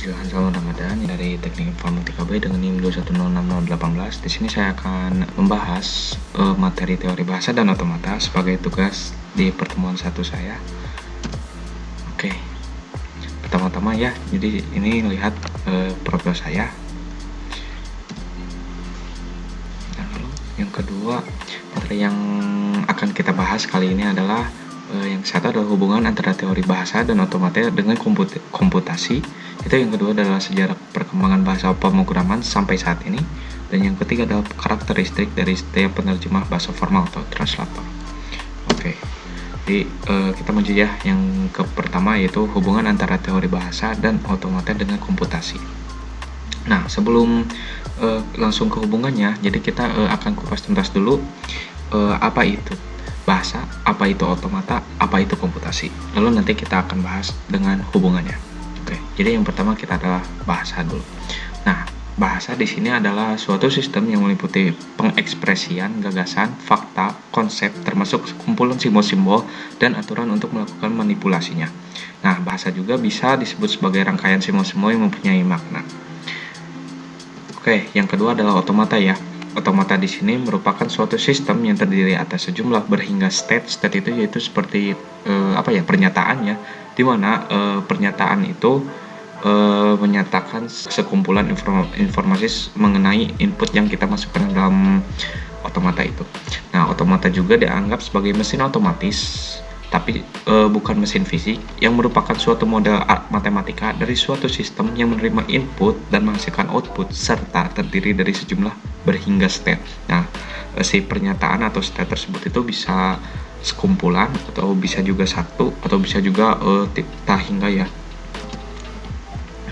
Ilham Ramadan dari Teknik Informatika B dengan NIM 2106018. Di sini saya akan membahas materi teori bahasa dan otomata sebagai tugas di pertemuan satu saya. Oke, pertama-tama ya, jadi ini lihat profil saya. Dan lalu yang kedua, materi yang akan kita bahas kali ini adalah yang satu adalah hubungan antara teori bahasa dan otomata dengan komputasi. Itu yang kedua adalah sejarah perkembangan bahasa pemrograman sampai saat ini. Dan yang ketiga adalah karakteristik dari setiap penerjemah bahasa formal atau translator. Oke, jadi kita maju ya. Yang pertama yaitu hubungan antara teori bahasa dan otomata dengan komputasi. Nah, sebelum langsung ke hubungannya, jadi kita akan kupas tuntas dulu apa itu bahasa, apa itu otomata, apa itu komputasi. Lalu nanti kita akan bahas dengan hubungannya. Oke, jadi yang pertama kita adalah bahasa dulu. Nah, bahasa di sini adalah suatu sistem yang meliputi pengekspresian, gagasan, fakta, konsep, termasuk kumpulan simbol-simbol dan aturan untuk melakukan manipulasinya. Nah, bahasa juga bisa disebut sebagai rangkaian simbol-simbol yang mempunyai makna. Oke, yang kedua adalah otomata ya. Otomata di sini merupakan suatu sistem yang terdiri atas sejumlah berhingga state. State itu yaitu seperti pernyataan ya, di mana pernyataan itu menyatakan sekumpulan informasi mengenai input yang kita masukkan dalam otomata itu. Nah, otomata juga dianggap sebagai mesin otomatis, tapi bukan mesin fisik, yang merupakan suatu model matematika dari suatu sistem yang menerima input dan menghasilkan output serta terdiri dari sejumlah berhingga state. Nah, si pernyataan atau state tersebut itu bisa sekumpulan atau bisa juga satu atau bisa juga tak hingga ya.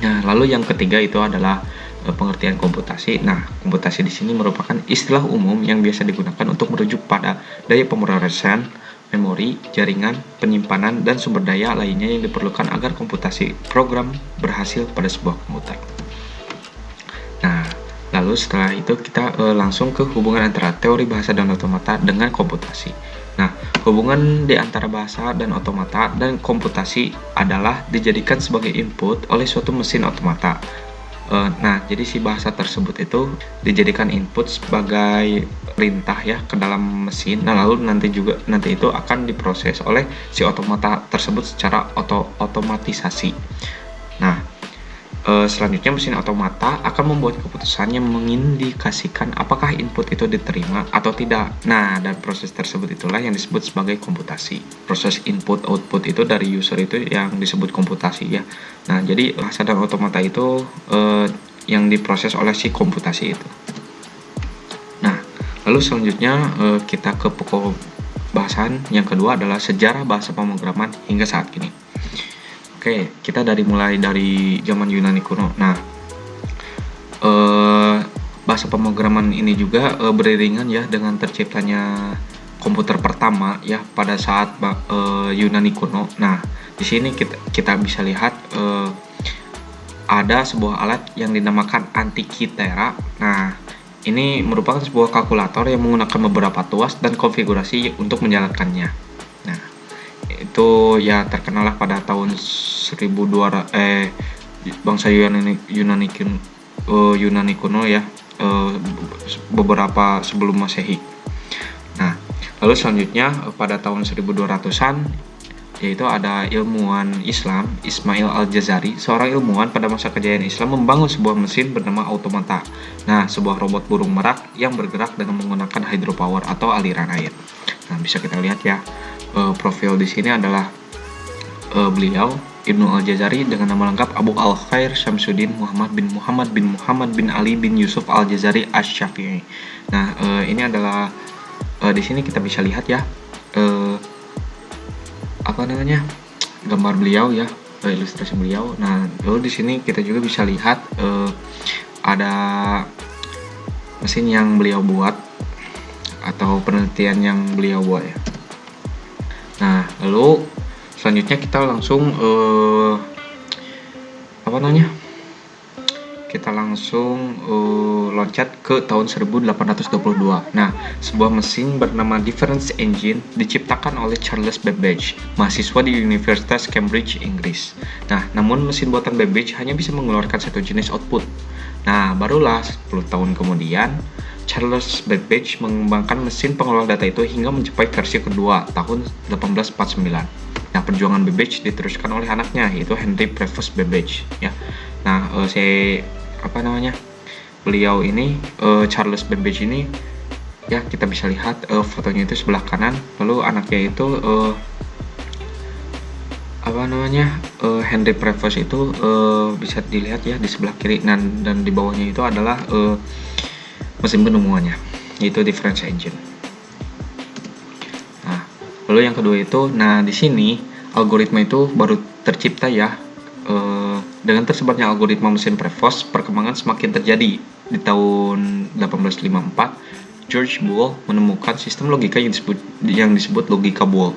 Nah, lalu yang ketiga itu adalah pengertian komputasi. Nah, komputasi di sini merupakan istilah umum yang biasa digunakan untuk merujuk pada daya pemrosesan memori, jaringan, penyimpanan, dan sumber daya lainnya yang diperlukan agar komputasi program berhasil pada sebuah komputer. Nah, lalu setelah itu kita langsung ke hubungan antara teori bahasa dan otomata dengan komputasi. Nah, hubungan di antara bahasa dan otomata dan komputasi adalah dijadikan sebagai input oleh suatu mesin otomata. Nah, jadi si bahasa tersebut itu dijadikan input sebagai perintah ya ke dalam mesin. Nah, lalu nanti itu akan diproses oleh si otomata tersebut secara otomatisasi. Nah, selanjutnya mesin otomata akan membuat keputusan yang mengindikasikan apakah input itu diterima atau tidak. Nah, dan proses tersebut itulah yang disebut sebagai komputasi. Proses input output itu dari user itu yang disebut komputasi ya. Nah, jadi bahasa dan otomata itu yang diproses oleh si komputasi itu. Nah, lalu selanjutnya kita ke pokok bahasan yang kedua adalah sejarah bahasa pemrograman hingga saat ini. Oke, kita mulai dari zaman Yunani kuno. Nah, bahasa pemrograman ini juga beriringan ya dengan terciptanya komputer pertama ya pada saat Yunani kuno. Nah, di sini kita bisa lihat ada sebuah alat yang dinamakan Antikythera. Nah, ini merupakan sebuah kalkulator yang menggunakan beberapa tuas dan konfigurasi untuk menjalankannya. Nah, itu ya terkenal lah pada tahun 1200 bangsa Yunani kuno ya, beberapa sebelum Masehi. Nah, lalu selanjutnya pada tahun 1200-an yaitu ada ilmuwan Islam Ismail Al-Jazari, seorang ilmuwan pada masa kejayaan Islam, membangun sebuah mesin bernama automata. Nah, sebuah robot burung merak yang bergerak dengan menggunakan hydropower atau aliran air. Nah, bisa kita lihat ya, profil di sini adalah beliau Ibnu Al-Jazari dengan nama lengkap Abu Al-Khair Syamsuddin Muhammad bin Ali bin Yusuf Al-Jazari Asy-Syafi'i. Nah, ini adalah di sini kita bisa lihat ya gambar beliau ya, ilustrasi beliau. Nah, lalu di sini kita juga bisa lihat ada mesin yang beliau buat atau penelitian yang beliau buat ya. Nah, lalu selanjutnya kita langsung kita langsung loncat ke tahun 1822. Nah, sebuah mesin bernama Difference Engine diciptakan oleh Charles Babbage, mahasiswa di Universitas Cambridge, Inggris. Nah, namun mesin buatan Babbage hanya bisa mengeluarkan satu jenis output. Nah, barulah 10 tahun kemudian, Charles Babbage mengembangkan mesin pengolah data itu hingga mencapai versi kedua tahun 1849. Nah, perjuangan Babbage diteruskan oleh anaknya, yaitu Henry Prevost Babbage. Ya, nah beliau ini Charles Babbage ini, ya kita bisa lihat fotonya itu sebelah kanan, lalu anaknya itu Henry Prevost itu bisa dilihat ya di sebelah kiri, dan di bawahnya itu adalah mesin penemuannya, yaitu Difference Engine. Nah, lalu yang kedua itu, di sini algoritma itu baru tercipta ya. Dengan tersebarnya algoritma mesin Prevost, perkembangan semakin terjadi. Di tahun 1854, George Boole menemukan sistem logika yang disebut logika Boole.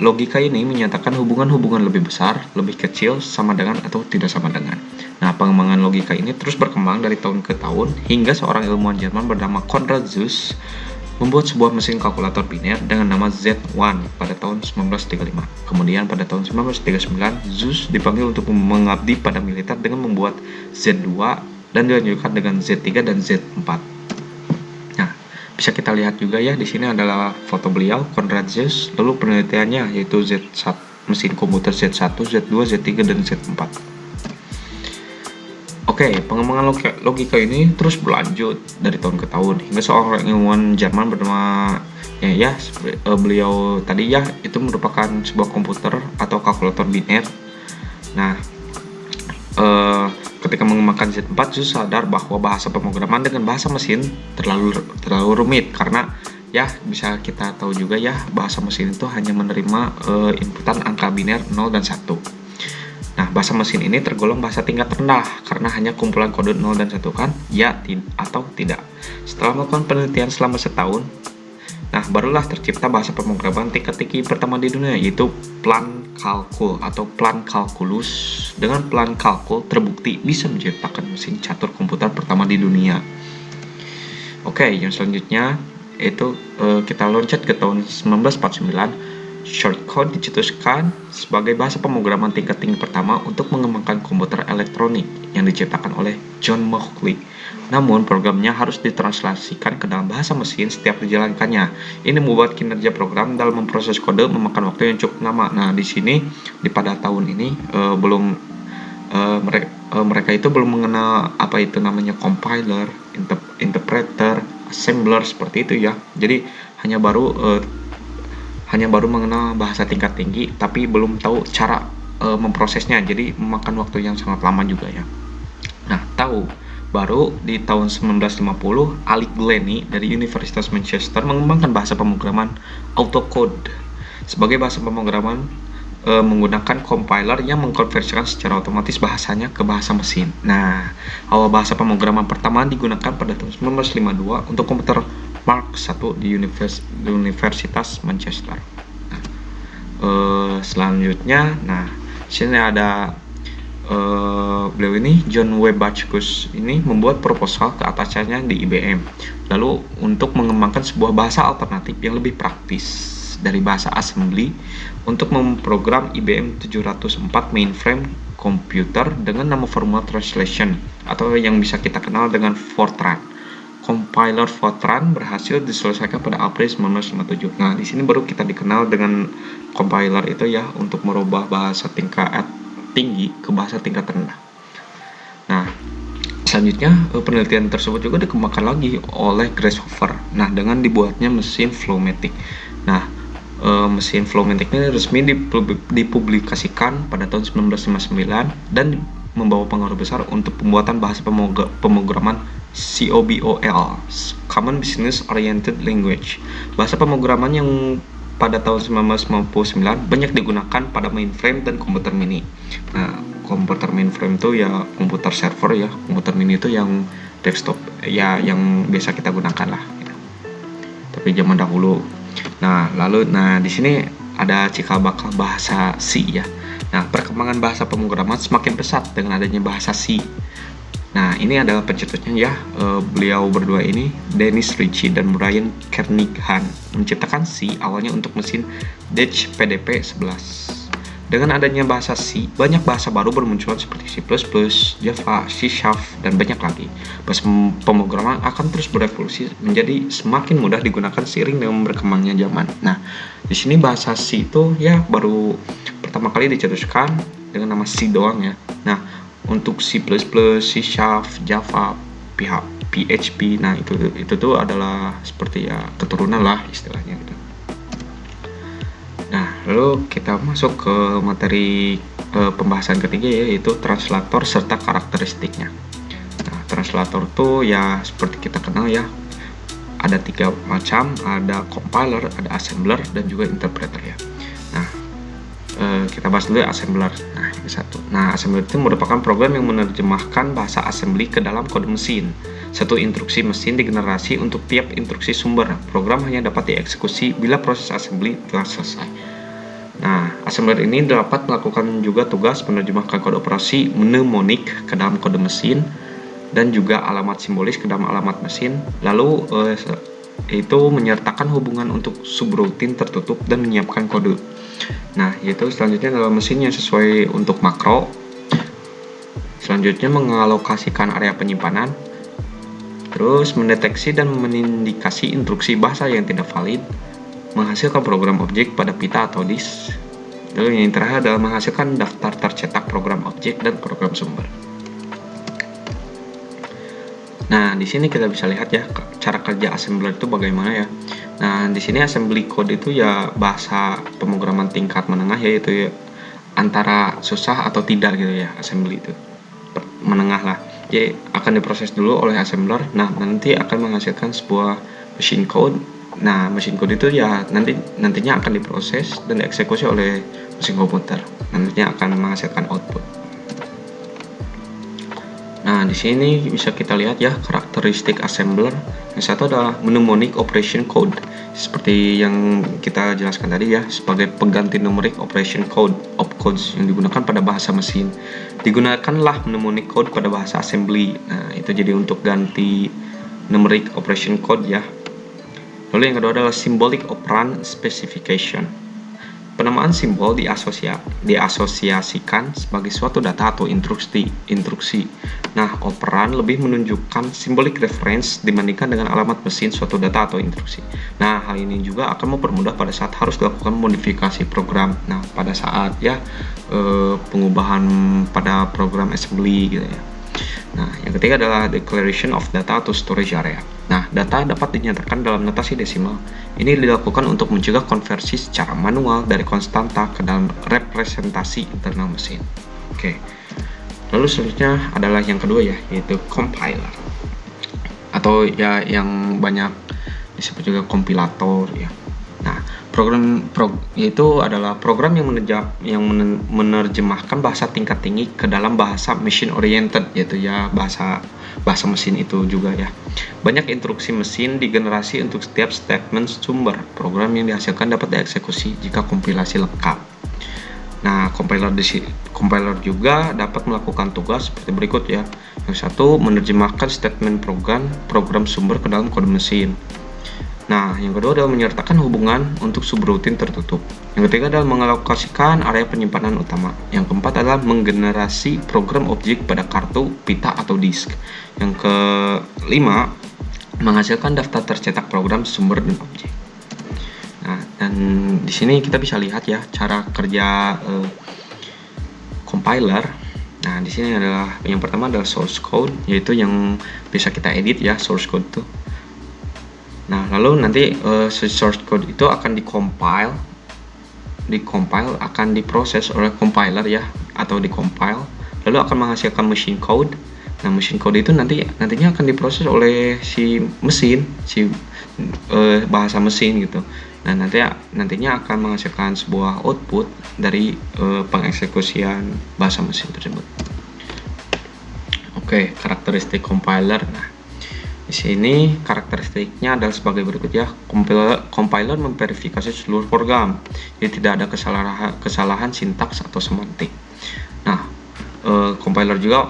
Logika ini menyatakan hubungan-hubungan lebih besar, lebih kecil, sama dengan atau tidak sama dengan. Nah, pengembangan logika ini terus berkembang dari tahun ke tahun hingga seorang ilmuwan Jerman bernama Konrad Zuse membuat sebuah mesin kalkulator biner dengan nama Z1 pada tahun 1935. Kemudian pada tahun 1939, Zuse dipanggil untuk mengabdi pada militer dengan membuat Z2 dan dilanjutkan dengan Z3 dan Z4. Nah, bisa kita lihat juga ya, di sini adalah foto beliau, Konrad Zuse, lalu penelitiannya yaitu Z1, mesin komputer Z1, Z2, Z3, dan Z4. Oke, pengembangan logika ini terus berlanjut dari tahun ke tahun hingga seorang ilmuwan Jerman bernama beliau tadi ya, itu merupakan sebuah komputer atau kalkulator biner. Nah, ketika mengembangkan Z4, Zuse sadar bahwa bahasa pemrograman dengan bahasa mesin terlalu rumit, karena ya bisa kita tahu juga ya, bahasa mesin itu hanya menerima inputan angka biner 0 dan 1. Nah, bahasa mesin ini tergolong bahasa tingkat rendah karena hanya kumpulan kode 0 dan 1 kan, ya atau tidak. Setelah melakukan penelitian selama setahun, barulah tercipta bahasa pemrograman tingkat tinggi pertama di dunia, yaitu Plan Calcul atau Plan Calculus. Dengan Plan Calcul terbukti bisa menciptakan mesin catur komputer pertama di dunia. Oke, yang selanjutnya itu kita loncat ke tahun 1949. Shortcode dicetuskan sebagai bahasa pemrograman tingkat tinggi pertama untuk mengembangkan komputer elektronik yang diciptakan oleh John Mauchly. Namun programnya harus ditranslasikan ke dalam bahasa mesin setiap dijalankannya. Ini membuat kinerja program dalam memproses kode memakan waktu yang cukup lama. Nah, di sini pada tahun ini mereka itu belum mengenal apa itu namanya compiler, interpreter, assembler seperti itu ya. Jadi hanya baru mengenal bahasa tingkat tinggi, tapi belum tahu cara memprosesnya, jadi memakan waktu yang sangat lama juga ya. Nah, baru di tahun 1950, Alec Glennie dari Universitas Manchester mengembangkan bahasa pemrograman AutoCode sebagai bahasa pemrograman menggunakan compiler yang mengkonversikan secara otomatis bahasanya ke bahasa mesin. Nah, awal bahasa pemrograman pertama digunakan pada tahun 1952 untuk komputer Mark I di Universitas Manchester. Selanjutnya, sini ada beliau ini, John W. Backus ini membuat proposal ke atasannya di IBM, lalu untuk mengembangkan sebuah bahasa alternatif yang lebih praktis dari bahasa assembly untuk memprogram IBM 704 mainframe komputer dengan nama Formula Translation atau yang bisa kita kenal dengan Fortran. Compiler Fortran berhasil diselesaikan pada April 1957. Nah, di sini baru kita dikenal dengan compiler itu ya, untuk merubah bahasa tingkat tinggi ke bahasa tingkat rendah. Nah, selanjutnya penelitian tersebut juga dikembangkan lagi oleh Grace Hopper. Nah, dengan dibuatnya mesin Flowmatic. Nah, mesin Flowmatic ini resmi dipublikasikan pada tahun 1959 dan membawa pengaruh besar untuk pembuatan bahasa pemrograman COBOL, Common Business Oriented Language. Bahasa pemrograman yang pada tahun 1999 banyak digunakan pada mainframe dan komputer mini. Nah, komputer mainframe itu ya komputer server ya, komputer mini itu yang desktop ya, yang biasa kita gunakan lah. Tapi zaman dahulu. Nah, di sini ada cikal bakal bahasa C ya. Nah, perkembangan bahasa pemrograman semakin pesat dengan adanya bahasa C. Nah, ini adalah pencetusnya ya. Beliau berdua ini, Dennis Ritchie dan Brian Kernighan, menciptakan C awalnya untuk mesin Dutch PDP 11. Dengan adanya bahasa C, banyak bahasa baru bermunculan seperti C++, Java, C#, dan banyak lagi. Bahasa pemrograman akan terus berevolusi menjadi semakin mudah digunakan seiring dengan berkembangnya zaman. Nah, di sini bahasa C itu ya baru pertama kali dicetuskan dengan nama C doang ya. Nah, untuk C++, C#, Java, PHP, nah itu tuh adalah seperti ya keturunan lah istilahnya gitu. Nah, lalu kita masuk ke materi pembahasan ketiga yaitu translator serta karakteristiknya. Nah, translator tuh ya seperti kita kenal ya, ada 3 macam, ada compiler, ada assembler, dan juga interpreter ya. Nah, kita bahas dulu ya assembler. Nah, ini satu. Nah, assembler itu merupakan program yang menerjemahkan bahasa assembly ke dalam kode mesin. Satu instruksi mesin digenerasi untuk tiap instruksi sumber. Program hanya dapat dieksekusi bila proses assembly telah selesai. Nah, assembler ini dapat melakukan juga tugas menerjemahkan kode operasi mnemonik ke dalam kode mesin dan juga alamat simbolis ke dalam alamat mesin. Lalu itu menyertakan hubungan untuk subroutine tertutup dan menyiapkan kode. Nah, yaitu selanjutnya adalah mesin yang sesuai untuk makro. Selanjutnya mengalokasikan area penyimpanan. Terus mendeteksi dan mengindikasi instruksi bahasa yang tidak valid, menghasilkan program objek pada pita atau disk. Lalu yang terakhir adalah menghasilkan daftar tercetak program objek dan program sumber. Nah, di sini kita bisa lihat ya cara kerja assembler itu bagaimana ya. Nah, di sini assembly code itu ya bahasa pemrograman tingkat menengah, yaitu ya antara susah atau tidak gitu ya. Assembly itu menengah lah. Jadi akan diproses dulu oleh assembler. Nah, nanti akan menghasilkan sebuah machine code. Nah, machine code itu ya nantinya akan diproses dan dieksekusi oleh mesin komputer. Nantinya akan menghasilkan output. Nah, di sini bisa kita lihat ya karakteristik assembler. Yang satu adalah mnemonic operation code. Seperti yang kita jelaskan tadi ya, sebagai pengganti numeric operation code, opcodes yang digunakan pada bahasa mesin. Digunakanlah mnemonic code pada bahasa assembly. Nah, itu jadi untuk ganti numeric operation code ya. Lalu yang kedua adalah symbolic operand specification. Penamaan simbol diasosiasikan sebagai suatu data atau instruksi. Nah, operan lebih menunjukkan symbolic reference dibandingkan dengan alamat mesin suatu data atau instruksi. Nah, hal ini juga akan mempermudah pada saat harus dilakukan modifikasi program. Nah, pada saat ya pengubahan pada program assembly gitu ya. Nah, yang ketiga adalah declaration of data atau storage area. Nah, data dapat dinyatakan dalam notasi desimal. Ini dilakukan untuk mencegah konversi secara manual dari konstanta ke dalam representasi internal mesin. Oke. Lalu selanjutnya adalah yang kedua ya, yaitu compiler. Atau ya yang banyak disebut juga kompilator ya. Nah, yaitu adalah program yang menerjemahkan bahasa tingkat tinggi ke dalam bahasa machine oriented, yaitu ya bahasa mesin itu juga ya. Banyak instruksi mesin digenerasi untuk setiap statement sumber. Program yang dihasilkan dapat dieksekusi jika kompilasi lengkap. Nah, compiler juga dapat melakukan tugas seperti berikut ya. Yang satu, menerjemahkan statement program sumber ke dalam kode mesin. Nah, yang kedua adalah menyertakan hubungan untuk subroutine tertutup. Yang ketiga adalah mengalokasikan area penyimpanan utama. Yang keempat adalah menggenerasi program objek pada kartu, pita, atau disk. Yang kelima, menghasilkan daftar tercetak program sumber dan objek. Nah, dan di sini kita bisa lihat ya cara kerja compiler. Nah, di sini adalah yang pertama adalah source code, yaitu yang bisa kita edit ya source code itu. Nah, lalu nanti source code itu akan dicompile akan diproses oleh compiler ya, atau dicompile, lalu akan menghasilkan machine code. Nah, machine code itu nantinya akan diproses oleh si mesin, bahasa mesin gitu. Nah, nantinya akan menghasilkan sebuah output dari pengeksekusian bahasa mesin tersebut. Oke, karakteristik compiler. Nah, di sini karakteristiknya adalah sebagai berikut ya. Compiler memverifikasi seluruh program, jadi tidak ada kesalahan sintaks atau semantik. Nah, compiler juga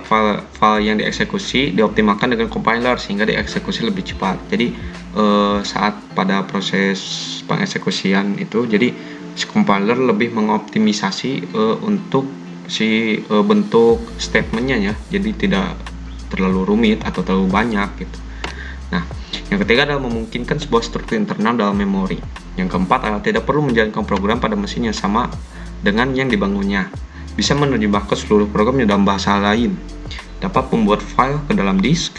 file yang dieksekusi dioptimalkan dengan compiler sehingga dieksekusi lebih cepat. Jadi saat pada proses pengeksekusian itu, jadi si compiler lebih mengoptimisasi untuk si bentuk statementnya ya, jadi tidak terlalu rumit atau terlalu banyak gitu. Nah, yang ketiga adalah memungkinkan sebuah struktur internal dalam memori. Yang keempat adalah tidak perlu menjalankan program pada mesin yang sama dengan yang dibangunnya. Bisa menerjemahkan seluruh programnya dalam bahasa lain, dapat membuat file ke dalam disk,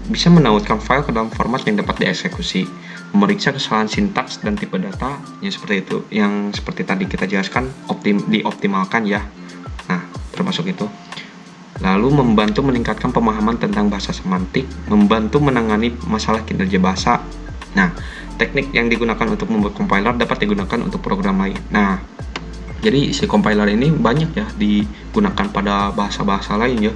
bisa menautkan file ke dalam format yang dapat dieksekusi, memeriksa kesalahan sintaks dan tipe data, yang seperti itu, yang seperti tadi kita jelaskan, dioptimalkan ya. Nah, termasuk itu. Lalu membantu meningkatkan pemahaman tentang bahasa semantik, membantu menangani masalah kinerja bahasa. Nah, teknik yang digunakan untuk membuat compiler dapat digunakan untuk program lain. Nah, jadi si compiler ini banyak ya digunakan pada bahasa-bahasa lain ya.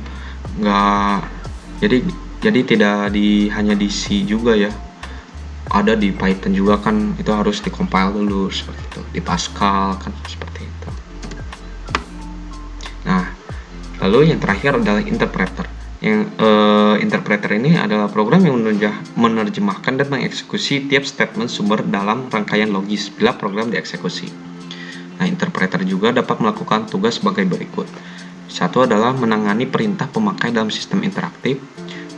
Jadi tidak hanya di C juga ya. Ada di Python juga kan, itu harus dikompil dulu seperti itu. Di Pascal kan seperti itu. Nah, lalu yang terakhir adalah interpreter. Yang interpreter ini adalah program yang menerjemahkan dan mengeksekusi tiap statement sumber dalam rangkaian logis bila program dieksekusi. Nah, interpreter juga dapat melakukan tugas sebagai berikut. Satu adalah menangani perintah pemakai dalam sistem interaktif.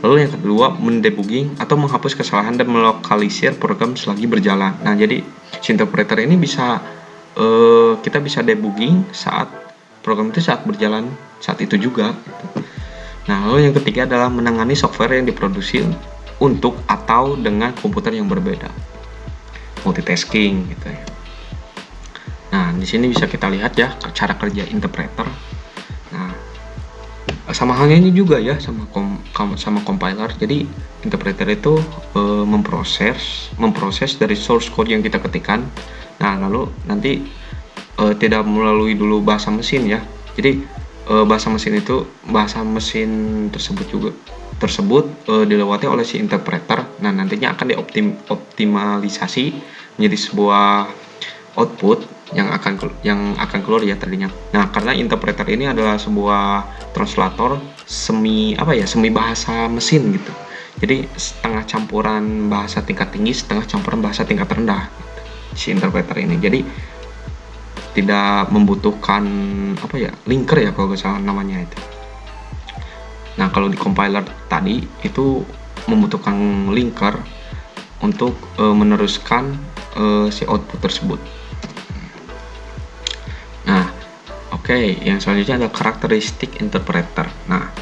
Lalu yang kedua, mendebugging atau menghapus kesalahan dan melokalisir program selagi berjalan. Nah, jadi si interpreter ini bisa kita bisa debugging saat program itu saat berjalan saat itu juga. Nah, lalu yang ketiga adalah menangani software yang diproduksi untuk atau dengan komputer yang berbeda. Multitasking gitu ya. Nah, di sini bisa kita lihat ya cara kerja interpreter. Nah, sama halnya ini juga ya sama compiler. Jadi interpreter itu memproses dari source code yang kita ketikkan. Nah, lalu nanti tidak melalui dulu bahasa mesin ya. Jadi bahasa mesin tersebut dilewati oleh si interpreter. Nah, nantinya akan dioptimalisasi menjadi sebuah output yang akan keluar ya tadinya. Nah, karena interpreter ini adalah sebuah translator semi bahasa mesin gitu. Jadi setengah campuran bahasa tingkat tinggi, setengah campuran bahasa tingkat rendah gitu, si interpreter ini. Jadi tidak membutuhkan linker ya kalau nggak salah namanya itu. Nah, kalau di compiler tadi itu membutuhkan linker untuk meneruskan si output tersebut. Nah, yang selanjutnya adalah karakteristik interpreter. Nah,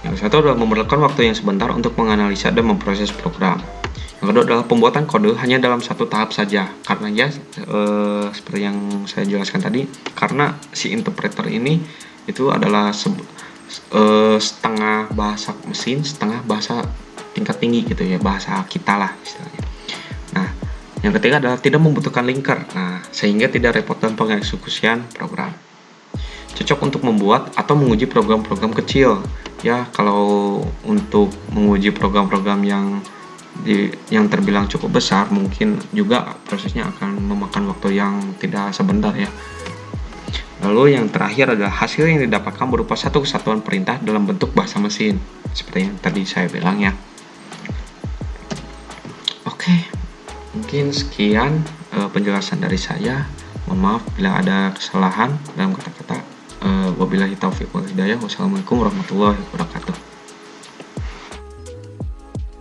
yang satu adalah memerlukan waktu yang sebentar untuk menganalisa dan memproses program. Yang kedua adalah pembuatan kode hanya dalam satu tahap saja. Karena ya, seperti yang saya jelaskan tadi, karena si interpreter ini itu adalah setengah bahasa mesin, setengah bahasa tingkat tinggi gitu ya, bahasa kita lah istilahnya. Nah, yang ketiga adalah tidak membutuhkan linker. Nah, sehingga tidak repot dalam pengeksekusian program. Cocok untuk membuat atau menguji program-program kecil. Ya, kalau untuk menguji program-program yang terbilang cukup besar, mungkin juga prosesnya akan memakan waktu yang tidak sebentar ya. Lalu yang terakhir adalah hasil yang didapatkan berupa satu kesatuan perintah dalam bentuk bahasa mesin, seperti yang tadi saya bilang ya. Oke, mungkin sekian penjelasan dari saya. Mohon maaf bila ada kesalahan dalam kata-kata. Wabillahi taufiq wal hidayah. Wassalamualaikum warahmatullahi wabarakatuh.